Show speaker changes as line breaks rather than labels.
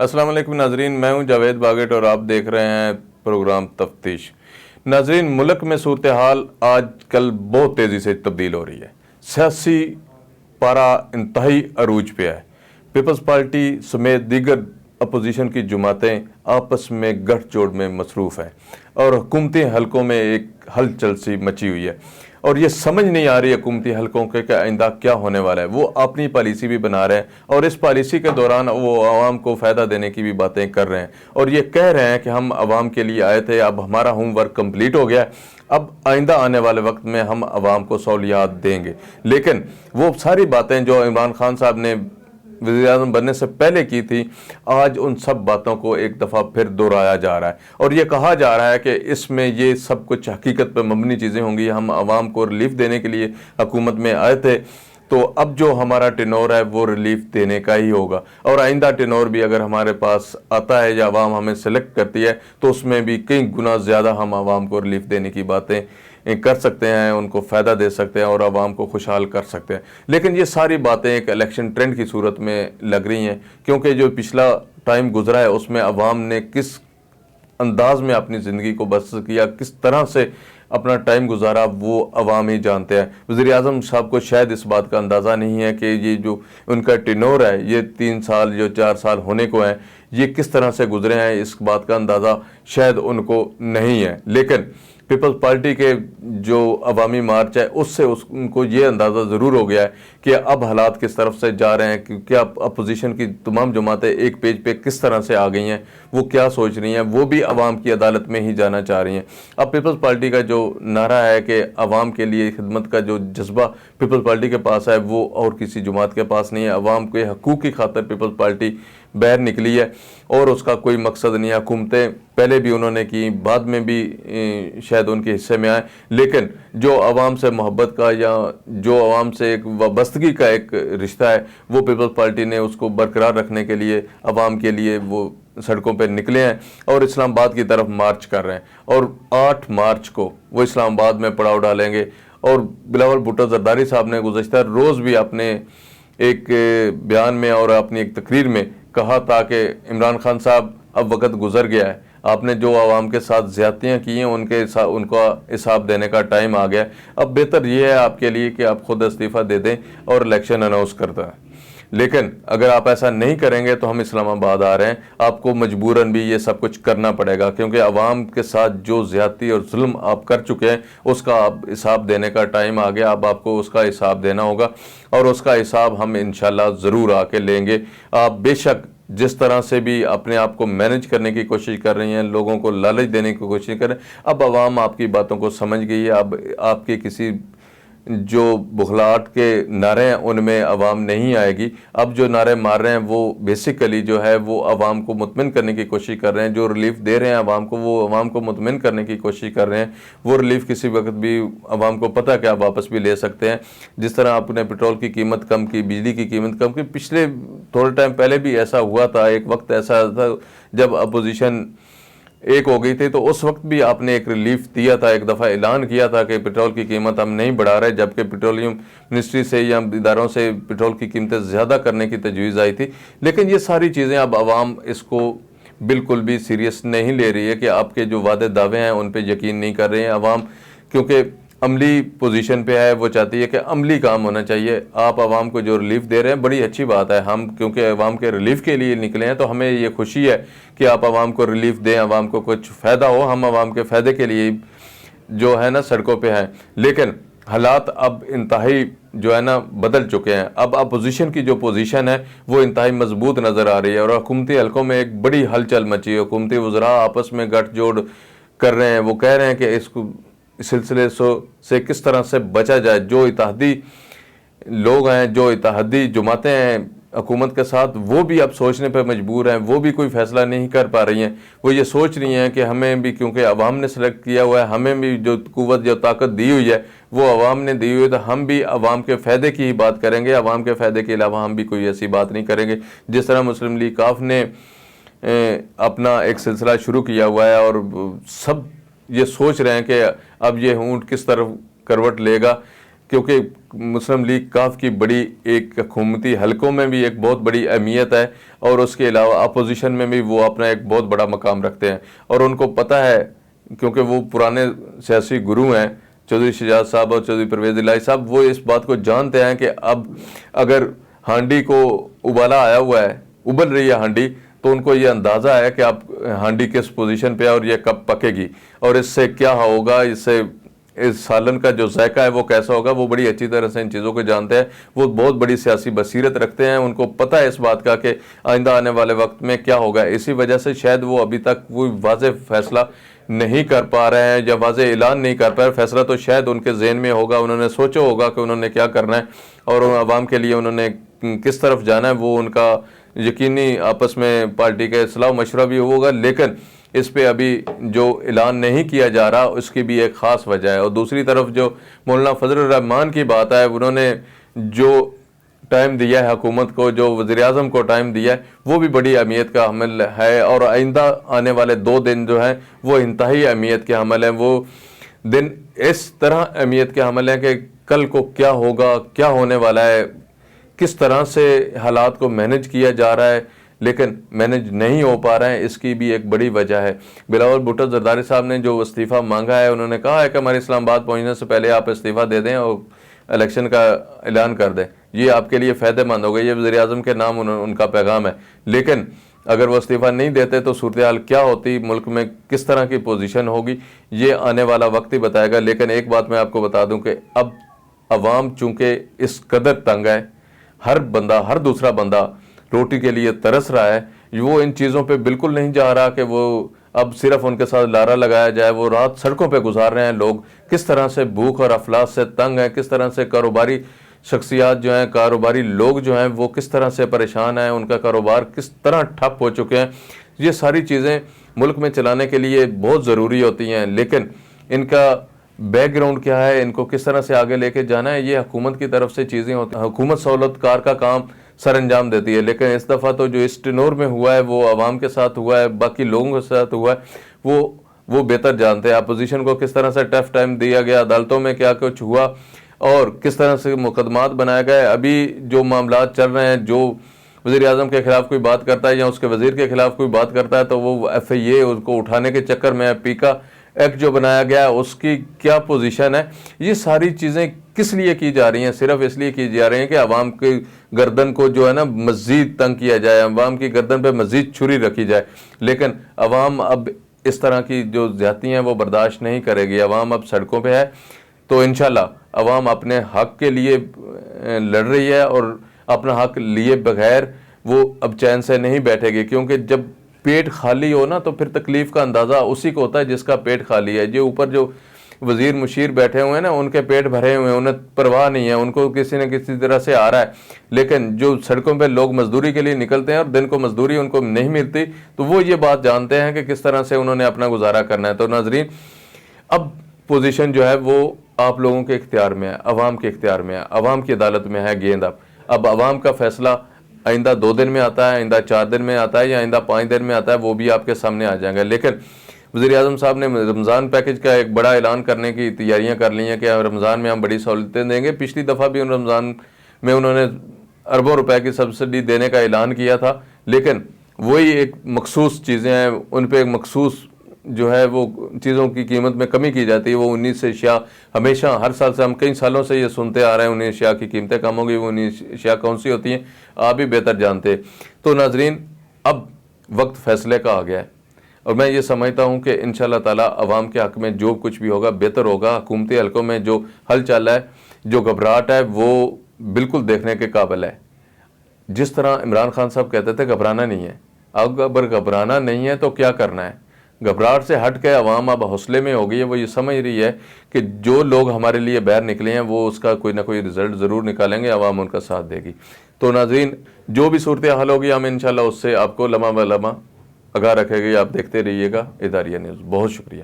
السلام علیکم ناظرین، میں ہوں جاوید باگٹ اور آپ دیکھ رہے ہیں پروگرام تفتیش۔ ناظرین، ملک میں صورتحال آج کل بہت تیزی سے تبدیل ہو رہی ہے۔ سیاسی پارا انتہائی عروج پہ ہے۔ پیپلز پارٹی سمیت دیگر اپوزیشن کی جماعتیں آپس میں گٹھ جوڑ میں مصروف ہیں اور حکومتی حلقوں میں ایک ہلچل سی مچی ہوئی ہے، اور یہ سمجھ نہیں آ رہی حکومتی حلقوں کے کہ آئندہ کیا ہونے والا ہے۔ وہ اپنی پالیسی بھی بنا رہے ہیں اور اس پالیسی کے دوران وہ عوام کو فائدہ دینے کی بھی باتیں کر رہے ہیں اور یہ کہہ رہے ہیں کہ ہم عوام کے لیے آئے تھے، اب ہمارا ہوم ورک کمپلیٹ ہو گیا ہے، اب آئندہ آنے والے وقت میں ہم عوام کو سہولیات دیں گے۔ لیکن وہ ساری باتیں جو عمران خان صاحب نے وزیر اعظم بننے سے پہلے کی تھی، آج ان سب باتوں کو ایک دفعہ پھر دہرایا جا رہا ہے اور یہ کہا جا رہا ہے کہ اس میں یہ سب کچھ حقیقت پہ مبنی چیزیں ہوں گی، ہم عوام کو ریلیف دینے کے لیے حکومت میں آئے تھے، تو اب جو ہمارا ٹینور ہے وہ ریلیف دینے کا ہی ہوگا، اور آئندہ ٹینور بھی اگر ہمارے پاس آتا ہے یا عوام ہمیں سلیکٹ کرتی ہے تو اس میں بھی کئی گنا زیادہ ہم عوام کو ریلیف دینے کی باتیں کر سکتے ہیں، ان کو فائدہ دے سکتے ہیں اور عوام کو خوشحال کر سکتے ہیں۔ لیکن یہ ساری باتیں ایک الیکشن ٹرینڈ کی صورت میں لگ رہی ہیں، کیونکہ جو پچھلا ٹائم گزرا ہے اس میں عوام نے کس انداز میں اپنی زندگی کو بسر کیا، کس طرح سے اپنا ٹائم گزارا، وہ عوام ہی جانتے ہیں۔ وزیر اعظم صاحب کو شاید اس بات کا اندازہ نہیں ہے کہ یہ جو ان کا ٹینور ہے، یہ 3 سال جو 4 سال ہونے کو ہیں، یہ کس طرح سے گزرے ہیں، اس بات کا اندازہ شاید ان کو نہیں ہے۔ لیکن پیپلز پارٹی کے جو عوامی مارچ ہے اس سے ان کو یہ اندازہ ضرور ہو گیا ہے کہ اب حالات کس طرف سے جا رہے ہیں، کیا اپوزیشن کی تمام جماعتیں ایک پیج پہ کس طرح سے آ گئی ہیں، وہ کیا سوچ رہی ہیں، وہ بھی عوام کی عدالت میں ہی جانا چاہ رہی ہیں۔ اب پیپلز پارٹی کا جو نعرہ ہے کہ عوام کے لیے خدمت کا جو جذبہ پیپلز پارٹی کے پاس ہے وہ اور کسی جماعت کے پاس نہیں ہے۔ عوام کے حقوق کی خاطر پیپلز پارٹی باہر نکلی ہے اور اس کا کوئی مقصد نہیں ہے۔ حکومتیں پہلے بھی انہوں نے کی، بعد میں بھی شاید ان کے حصے میں آئے، لیکن جو عوام سے محبت کا یا جو عوام سے ایک وابستگی کا ایک رشتہ ہے، وہ پیپلز پارٹی نے اس کو برقرار رکھنے کے لیے عوام کے لیے وہ سڑکوں پہ نکلے ہیں اور اسلام آباد کی طرف مارچ کر رہے ہیں، اور 8 مارچ کو وہ اسلام آباد میں پڑاؤ ڈالیں گے۔ اور بلاول بھٹو زرداری صاحب نے گزشتہ روز بھی اپنے ایک بیان میں اور اپنی ایک تقریر میں کہا تھا کہ عمران خان صاحب اب وقت گزر گیا ہے، آپ نے جو عوام کے ساتھ زیادتیاں کی ہیں ان کا حساب دینے کا ٹائم آ گیا ہے، اب بہتر یہ ہے آپ کے لیے کہ آپ خود استعفیٰ دے دیں اور الیکشن اناؤنس کرتا ہے۔ لیکن اگر آپ ایسا نہیں کریں گے تو ہم اسلام آباد آ رہے ہیں، آپ کو مجبوراً بھی یہ سب کچھ کرنا پڑے گا، کیونکہ عوام کے ساتھ جو زیادتی اور ظلم آپ کر چکے ہیں اس کا آپ حساب دینے کا ٹائم آ گیا، اب آپ کو اس کا حساب دینا ہوگا اور اس کا حساب ہم انشاءاللہ ضرور آ کے لیں گے۔ آپ بے شک جس طرح سے بھی اپنے آپ کو مینج کرنے کی کوشش کر رہی ہیں، لوگوں کو لالچ دینے کی کوشش کر رہے ہیں، اب عوام آپ کی باتوں کو سمجھ گئی ہے۔ اب آپ کے کسی جو بخلاہٹ کے نعرے ہیں ان میں عوام نہیں آئے گی، اب جو نعرے مار رہے ہیں وہ بیسیکلی جو ہے وہ عوام کو مطمئن کرنے کی کوشش کر رہے ہیں، جو ریلیف دے رہے ہیں عوام کو وہ عوام کو مطمئن کرنے کی کوشش کر رہے ہیں۔ وہ ریلیف کسی وقت بھی عوام کو پتہ کہ آپ واپس بھی لے سکتے ہیں، جس طرح آپ نے پیٹرول کی قیمت کم کی، بجلی کی قیمت کم کی، پچھلے تھوڑے ٹائم پہلے بھی ایسا ہوا تھا، ایک وقت ایسا تھا جب اپوزیشن ایک ہو گئی تھی تو اس وقت بھی آپ نے ایک ریلیف دیا تھا، ایک دفعہ اعلان کیا تھا کہ پیٹرول کی قیمت ہم نہیں بڑھا رہے، جبکہ پیٹرولیم منسٹری سے یا اداروں سے پیٹرول کی قیمتیں زیادہ کرنے کی تجویز آئی تھی۔ لیکن یہ ساری چیزیں اب عوام اس کو بالکل بھی سیریس نہیں لے رہی ہے کہ آپ کے جو وعدے دعوے ہیں ان پہ یقین نہیں کر رہے ہیں عوام، کیونکہ عملی پوزیشن پہ ہے، وہ چاہتی ہے کہ عملی کام ہونا چاہیے۔ آپ عوام کو جو ریلیف دے رہے ہیں بڑی اچھی بات ہے، ہم کیونکہ عوام کے ریلیف کے لیے نکلے ہیں تو ہمیں یہ خوشی ہے کہ آپ عوام کو ریلیف دیں، عوام کو کچھ فائدہ ہو، ہم عوام کے فائدے کے لیے جو ہے نا سڑکوں پہ ہیں۔ لیکن حالات اب انتہائی جو ہے نا بدل چکے ہیں، اب اپوزیشن کی جو پوزیشن ہے وہ انتہائی مضبوط نظر آ رہی ہے اور حکومتی حلقوں میں ایک بڑی ہلچل مچی ہے، حکومتی وزراء آپس میں گٹھ جوڑ کر رہے ہیں، وہ کہہ رہے ہیں کہ اس سلسلے سے کس طرح سے بچا جائے۔ جو اتحادی لوگ ہیں، جو اتحادی جماعتیں ہیں حکومت کے ساتھ، وہ بھی اب سوچنے پہ مجبور ہیں، وہ بھی کوئی فیصلہ نہیں کر پا رہی ہیں، وہ یہ سوچ رہی ہیں کہ ہمیں بھی کیونکہ عوام نے سلیکٹ کیا ہوا ہے، ہمیں بھی جو قوت جو طاقت دی ہوئی ہے وہ عوام نے دی ہوئی ہے، تو ہم بھی عوام کے فائدے کی ہی بات کریں گے، عوام کے فائدے کے علاوہ ہم بھی کوئی ایسی بات نہیں کریں گے۔ جس طرح مسلم لیگ کاف نے اپنا ایک سلسلہ شروع کیا ہوا ہے اور سب یہ سوچ رہے ہیں کہ اب یہ اونٹ کس طرف کروٹ لے گا، کیونکہ مسلم لیگ کاف کی بڑی ایک حکومتی حلقوں میں بھی ایک بہت بڑی اہمیت ہے، اور اس کے علاوہ اپوزیشن میں بھی وہ اپنا ایک بہت بڑا مقام رکھتے ہیں، اور ان کو پتہ ہے کیونکہ وہ پرانے سیاسی گرو ہیں، چودھری شجاعت صاحب اور چودھری پرویز الہی صاحب، وہ اس بات کو جانتے ہیں کہ اب اگر ہانڈی کو ابالا آیا ہوا ہے، ابل رہی ہے ہانڈی، تو ان کو یہ اندازہ ہے کہ اب ہانڈی کس پوزیشن پہ ہے اور یہ کب پکے گی، اور اس سے کیا ہوگا، اس سالن کا جو ذائقہ ہے وہ کیسا ہوگا، وہ بڑی اچھی طرح سے ان چیزوں کو جانتے ہیں۔ وہ بہت بڑی سیاسی بصیرت رکھتے ہیں، ان کو پتہ ہے اس بات کا کہ آئندہ آنے والے وقت میں کیا ہوگا۔ اسی وجہ سے شاید وہ ابھی تک کوئی واضح فیصلہ نہیں کر پا رہے ہیں یا واضح اعلان نہیں کر پا رہے۔ فیصلہ تو شاید ان کے ذہن میں ہوگا، انہوں نے سوچا ہوگا کہ انہوں نے کیا کرنا ہے اور عوام کے لیے انہوں نے کس طرف جانا ہے، وہ ان کا یقینی آپس میں پارٹی کا صلاح مشورہ بھی ہوگا، لیکن اس پہ ابھی جو اعلان نہیں کیا جا رہا اس کی بھی ایک خاص وجہ ہے۔ اور دوسری طرف جو مولانا فضل الرحمان کی بات ہے، انہوں نے جو ٹائم دیا ہے حکومت کو، جو وزیر اعظم کو ٹائم دیا ہے، وہ بھی بڑی اہمیت کا حامل ہے، اور آئندہ آنے والے 2 دن جو ہیں وہ انتہائی اہمیت کے حامل ہیں۔ وہ دن اس طرح اہمیت کے حامل ہیں کہ کل کو کیا ہوگا، کیا ہونے والا ہے، کس طرح سے حالات کو مینج کیا جا رہا ہے، لیکن مینج نہیں ہو پا رہے ہیں، اس کی بھی ایک بڑی وجہ ہے۔ بلاول بھٹو زرداری صاحب نے جو استعفیٰ مانگا ہے، انہوں نے کہا ہے کہ ہمارے اسلام آباد پہنچنے سے پہلے آپ استعفیٰ دے دیں اور الیکشن کا اعلان کر دیں، یہ آپ کے لیے فائدہ مند ہوگا، یہ وزیر اعظم کے نام ان کا پیغام ہے۔ لیکن اگر وہ استعفیٰ نہیں دیتے تو صورتحال کیا ہوتی، ملک میں کس طرح کی پوزیشن ہوگی، یہ آنے والا وقت ہی بتائے گا۔ لیکن ایک بات میں آپ کو بتا دوں کہ اب عوام چونکہ اس قدر تنگ ہے، ہر بندہ، ہر دوسرا بندہ روٹی کے لیے ترس رہا ہے، وہ ان چیزوں پہ بالکل نہیں جا رہا کہ وہ اب صرف ان کے ساتھ لارا لگایا جائے۔ وہ رات سڑکوں پہ گزار رہے ہیں، لوگ کس طرح سے بھوک اور افلاس سے تنگ ہیں، کس طرح سے کاروباری شخصیات جو ہیں، کاروباری لوگ جو ہیں، وہ کس طرح سے پریشان ہیں، ان کا کاروبار کس طرح ٹھپ ہو چکے ہیں۔ یہ ساری چیزیں ملک میں چلانے کے لیے بہت ضروری ہوتی ہیں، لیکن ان کا بیک گراؤنڈ کیا ہے، ان کو کس طرح سے آگے لے کے جانا ہے، یہ حکومت کی طرف سے چیزیں ہوتی ہیں۔ حکومت سہولت کار کا کام سر انجام دیتی ہے، لیکن اس دفعہ تو جو اس ٹینور میں ہوا ہے وہ عوام کے ساتھ ہوا ہے، باقی لوگوں کے ساتھ ہوا ہے، وہ بہتر جانتے ہیں۔ اپوزیشن کو کس طرح سے ٹف ٹائم دیا گیا، عدالتوں میں کیا کچھ ہوا اور کس طرح سے مقدمات بنائے گئے۔ ابھی جو معاملات چل رہے ہیں، جو وزیر اعظم کے خلاف کوئی بات کرتا ہے یا اس کے وزیر کے خلاف کوئی بات کرتا ہے تو وہ ایف آئی اے اس کو اٹھانے کے چکر میں، پیکا ایکٹ جو بنایا گیا ہے اس کی کیا پوزیشن ہے، یہ ساری چیزیں کس لیے کی جا رہی ہیں؟ صرف اس لیے کی جا رہی ہیں کہ عوام کی گردن کو جو ہے نا مزید تنگ کیا جائے، عوام کی گردن پہ مزید چھری رکھی جائے۔ لیکن عوام اب اس طرح کی جو زیادتی ہیں وہ برداشت نہیں کرے گی، عوام اب سڑکوں پہ ہے، تو انشاءاللہ عوام اپنے حق کے لیے لڑ رہی ہے، اور اپنا حق لیے بغیر وہ اب چین سے نہیں بیٹھے گی، کیونکہ جب پیٹ خالی ہو نا تو پھر تکلیف کا اندازہ اسی کو ہوتا ہے جس کا پیٹ خالی ہے۔ جو اوپر جو وزیر مشیر بیٹھے ہوئے ہیں نا، ان کے پیٹ بھرے ہوئے ہیں، انہیں پرواہ نہیں ہے، ان کو کسی نہ کسی طرح سے آ رہا ہے، لیکن جو سڑکوں پہ لوگ مزدوری کے لیے نکلتے ہیں اور دن کو مزدوری ان کو نہیں ملتی، تو وہ یہ بات جانتے ہیں کہ کس طرح سے انہوں نے اپنا گزارا کرنا ہے۔ تو ناظرین، اب پوزیشن جو ہے وہ آپ لوگوں کے اختیار میں ہے، عوام کے اختیار میں ہے، عوام کی عدالت میں ہے گیند۔ اب عوام کا فیصلہ آئندہ 2 دن میں آتا ہے، آئندہ 4 دن میں آتا ہے یا آئندہ 5 دن میں آتا ہے، وہ بھی آپ کے سامنے آ جائیں گے۔ لیکن وزیر اعظم صاحب نے رمضان پیکج کا ایک بڑا اعلان کرنے کی تیاریاں کر لی ہیں کہ رمضان میں ہم بڑی سہولتیں دیں گے۔ پچھلی دفعہ بھی رمضان میں انہوں نے اربوں روپے کی سبسڈی دینے کا اعلان کیا تھا، لیکن وہی ایک مخصوص چیزیں ہیں، ان پہ ایک مخصوص جو ہے وہ چیزوں کی قیمت میں کمی کی جاتی ہے۔ وہ 19 اشیاء ہمیشہ ہر سال سے، ہم کئی سالوں سے یہ سنتے آ رہے ہیں 19 اشیاء کی قیمتیں کم ہوگی، وہ 19 اشیاء کون سی ہوتی ہیں آپ بھی بہتر جانتے۔ تو ناظرین، اب وقت فیصلے کا آ گیا ہے، اور میں یہ سمجھتا ہوں کہ انشاءاللہ تعالی عوام کے حق میں جو کچھ بھی ہوگا بہتر ہوگا۔ حکومتی حلقوں میں جو حل چل رہا ہے، جو گھبراہٹ ہے، وہ بالکل دیکھنے کے قابل ہے۔ جس طرح عمران خان صاحب کہتے تھے گھبرانا نہیں ہے، اب اگر گھبرانا نہیں ہے تو کیا کرنا ہے؟ گھبراہٹ سے ہٹ کے عوام اب حوصلے میں ہو گئی ہے، وہ یہ سمجھ رہی ہے کہ جو لوگ ہمارے لیے باہر نکلے ہیں وہ اس کا کوئی نہ کوئی رزلٹ ضرور نکالیں گے، عوام ان کا ساتھ دے گی۔ تو ناظرین، جو بھی صورتحال ہوگی ہم انشاءاللہ اس سے آپ کو لمحہ بہ لمحہ آگاہ رکھے گی۔ آپ دیکھتے رہیے گا اداریہ نیوز۔ بہت شکریہ۔